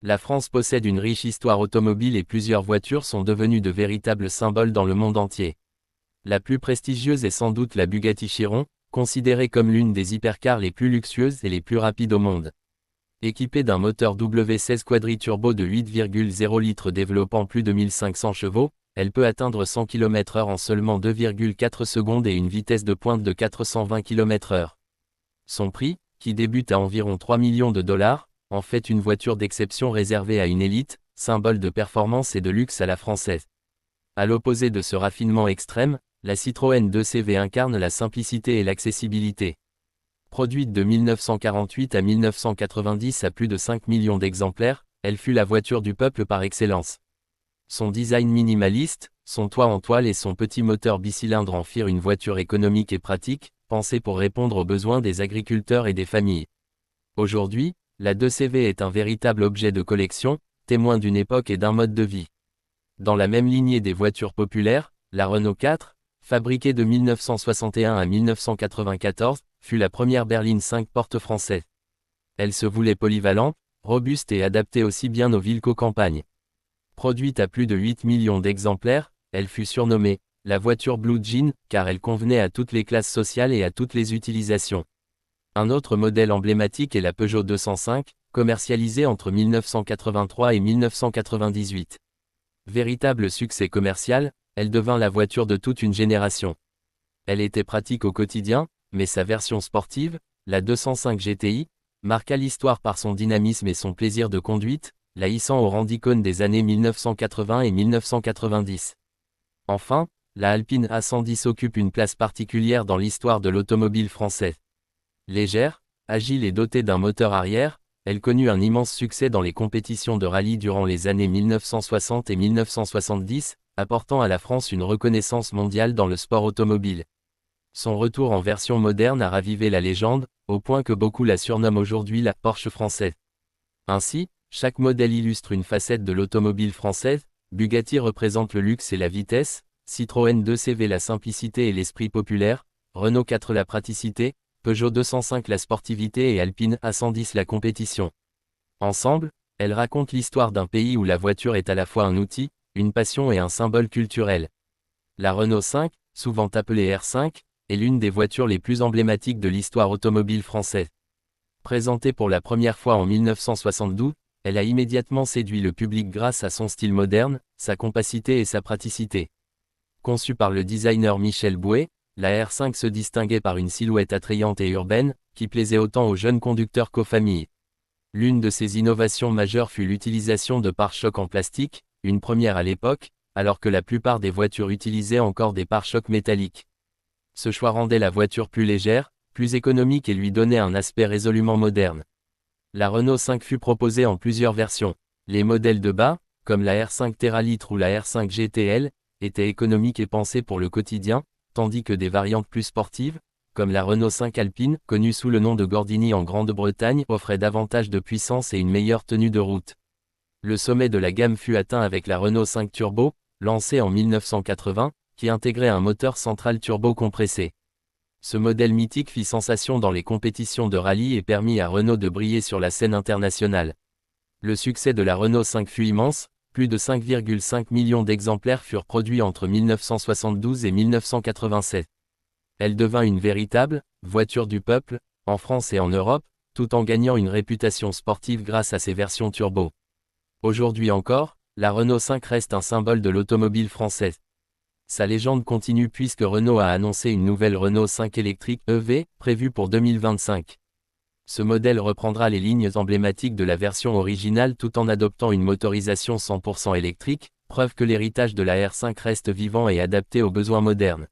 La France possède une riche histoire automobile et plusieurs voitures sont devenues de véritables symboles dans le monde entier. La plus prestigieuse est sans doute la Bugatti Chiron, considérée comme l'une des hypercars les plus luxueuses et les plus rapides au monde. Équipée d'un moteur W16 quadri-turbo de 8,0 litres développant plus de 1500 chevaux, elle peut atteindre 100 km/h en seulement 2,4 secondes et une vitesse de pointe de 420 km/h. Son prix, qui débute à environ 3 millions de dollars, en fait une voiture d'exception réservée à une élite, symbole de performance et de luxe à la française. À l'opposé de ce raffinement extrême, la Citroën 2CV incarne la simplicité et l'accessibilité. Produite de 1948 à 1990 à plus de 5 millions d'exemplaires, elle fut la voiture du peuple par excellence. Son design minimaliste, son toit en toile et son petit moteur bicylindre en firent une voiture économique et pratique, pensée pour répondre aux besoins des agriculteurs et des familles. Aujourd'hui, la 2CV est un véritable objet de collection, témoin d'une époque et d'un mode de vie. Dans la même lignée des voitures populaires, la Renault 4, fabriquée de 1961 à 1994, fut la première berline 5 portes française. Elle se voulait polyvalente, robuste et adaptée aussi bien aux villes qu'aux campagnes. Produite à plus de 8 millions d'exemplaires, elle fut surnommée « la voiture Blue Jean » car elle convenait à toutes les classes sociales et à toutes les utilisations. Un autre modèle emblématique est la Peugeot 205, commercialisée entre 1983 et 1998. Véritable succès commercial, elle devint la voiture de toute une génération. Elle était pratique au quotidien, mais sa version sportive, la 205 GTI, marqua l'histoire par son dynamisme et son plaisir de conduite, la hissant au rang d'icône des années 1980 et 1990. Enfin, la Alpine A110 occupe une place particulière dans l'histoire de l'automobile française. Légère, agile et dotée d'un moteur arrière, elle connut un immense succès dans les compétitions de rallye durant les années 1960 et 1970, apportant à la France une reconnaissance mondiale dans le sport automobile. Son retour en version moderne a ravivé la légende, au point que beaucoup la surnomment aujourd'hui la Porsche française. Ainsi, chaque modèle illustre une facette de l'automobile française, Bugatti représente le luxe et la vitesse, Citroën 2CV la simplicité et l'esprit populaire, Renault 4 la praticité, Peugeot 205 la sportivité et Alpine A110 la compétition. Ensemble, elles racontent l'histoire d'un pays où la voiture est à la fois un outil, une passion et un symbole culturel. La Renault 5, souvent appelée R5, est l'une des voitures les plus emblématiques de l'histoire automobile française. Présentée pour la première fois en 1972, elle a immédiatement séduit le public grâce à son style moderne, sa compacité et sa praticité. Conçue par le designer Michel Bouet, la R5 se distinguait par une silhouette attrayante et urbaine, qui plaisait autant aux jeunes conducteurs qu'aux familles. L'une de ses innovations majeures fut l'utilisation de pare-chocs en plastique, une première à l'époque, alors que la plupart des voitures utilisaient encore des pare-chocs métalliques. Ce choix rendait la voiture plus légère, plus économique et lui donnait un aspect résolument moderne. La Renault 5 fut proposée en plusieurs versions. Les modèles de bas, comme la R5 Teralitre ou la R5 GTL, étaient économiques et pensés pour le quotidien, tandis que des variantes plus sportives, comme la Renault 5 Alpine, connue sous le nom de Gordini en Grande-Bretagne, offraient davantage de puissance et une meilleure tenue de route. Le sommet de la gamme fut atteint avec la Renault 5 Turbo, lancée en 1980, qui intégrait un moteur central turbo compressé. Ce modèle mythique fit sensation dans les compétitions de rallye et permit à Renault de briller sur la scène internationale. Le succès de la Renault 5 fut immense, plus de 5,5 millions d'exemplaires furent produits entre 1972 et 1987. Elle devint une véritable « voiture du peuple » en France et en Europe, tout en gagnant une réputation sportive grâce à ses versions turbo. Aujourd'hui encore, la Renault 5 reste un symbole de l'automobile française. Sa légende continue puisque Renault a annoncé une nouvelle Renault 5 électrique EV, prévue pour 2025. Ce modèle reprendra les lignes emblématiques de la version originale tout en adoptant une motorisation 100% électrique, preuve que l'héritage de la R5 reste vivant et adapté aux besoins modernes.